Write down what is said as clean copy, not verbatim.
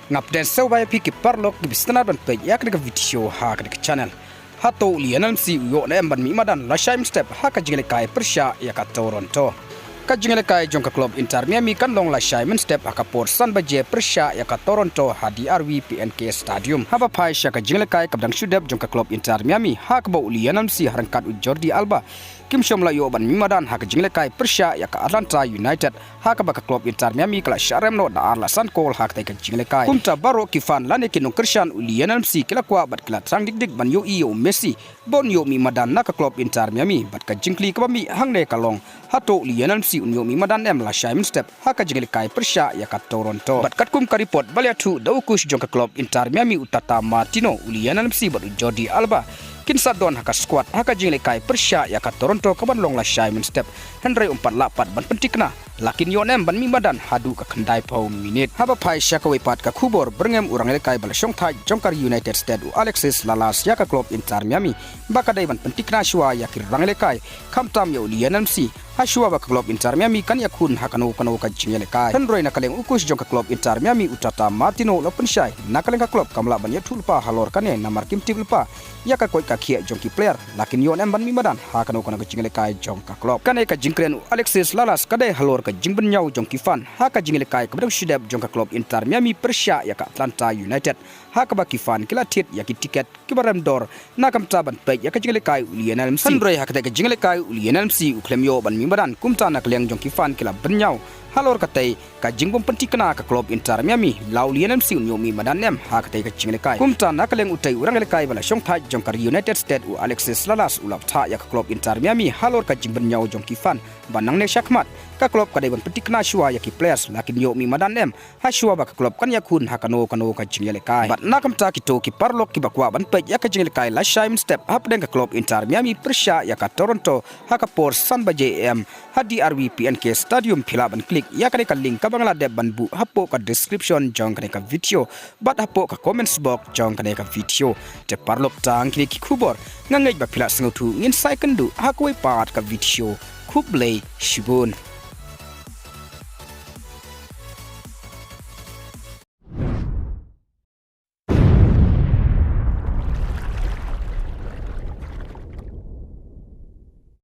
ngap den sawai pi ki parlok ki bisna ban pe yak de video ha ka channel Hato lianam si yo na ban mi madan lashai step ha ka jingle kai persha ya ka Toronto ka jingle kai jong ka club Inter Miami kan long lashai step ha ka por san baje persha ya ka Toronto ha di RV PNK Stadium ha ba phai sha ka jingle kai kabdang shudep jong ka club Inter Miami ha ka ba lianam si harangkat u Jordi Alba Kim Shomla yo ban mimadan ha ka jingle kai persha ya ka Atlanta United ha ka ba ka club Inter Miami kala sharem no da arla san kol ha ka jingle kai kumta baro kifan lane kinong Christian ulianam si kila kwa bat kila trang dik ban yo iyo Messi bon yo mimadan na ka club Inter Miami bat ka jingli ka mi hang ne kalong Hato lianam si unyo mimadan em la shai step ha ka jingle kai persha ya ka Toronto bat kat kum ka report balia tu da ukush jong ka club Inter Miami utata Martino ulianam si bat Jordi Alba Kinsa don haka squad haka jingle kai persha ya ka Toronto ka ban long la shai step Henry umpat lapat ban pentikna lakin yonem ban mimadan hadu ka khandai pau minute haba phai shaka wepat ka khubor berngem urang le kai bal shong thai jongkar United States u Alexis Lalas ya ka club Inter Miami baka dai ban pentikna shwa ya ki rang le kai khamtam yo lianam si Hashua ba club Inter Miami kan yakun hakano kano ka jingle kai Henry na kaleng ukus jong ka club Inter Miami utata Martino la penshai na kaleng ka club kamla ban yatul pa halor kane namar kim tipulpa ya ka koi ka khia jong ki player lakin yonem ban mimadan hakano kano ka jingle kai jong ka club kane ka jingkren Alexis Lalas kadai halor ka jingben nyau jong ki fan haka jingle kai ka shidep jong ka club Inter Miami persha ya ka Atlanta United haka ba ki fan kila tit ya ki tiket ki baram dor na kam taban pe ya ka jingle kai Lionel Messi Andre haka ka jingle kai Lionel Messi u klem yo ban mimadan kumta na kleng jong ki fan kila benyau halor katai ka jingbom pentikna ka club Inter Miami lau Lionel Messi unyo mi madan nem ha katai ka jingle kai kumta na kleng utai urang le kai bala shong thai jong ka United States u Alexis Lalas ulap tha ya ka club Inter Miami halor ka jingben nyau jong ki fan banang ne shakmat ka club ka dai ban pentikna shua ya ki players lakin yo mi madan nem ha shua ba ka club kan yakun ha kano ka jingle kai bat na kam ta ki to ki parlok ki bakwa ban pe ya ka jingle kai la shai step hap den ka club Inter Miami persha ya ka Toronto ha ka por san ba JM hadi RV PNK Stadium phila ban click ya ka link ka bangla de ban bu hapo ka description jong ka video bat hapo ka comments box jong ka video te parlok tang ki khubor ngangai ba phila sngotu ngin sai kan du ha koi part ka video khublei shibun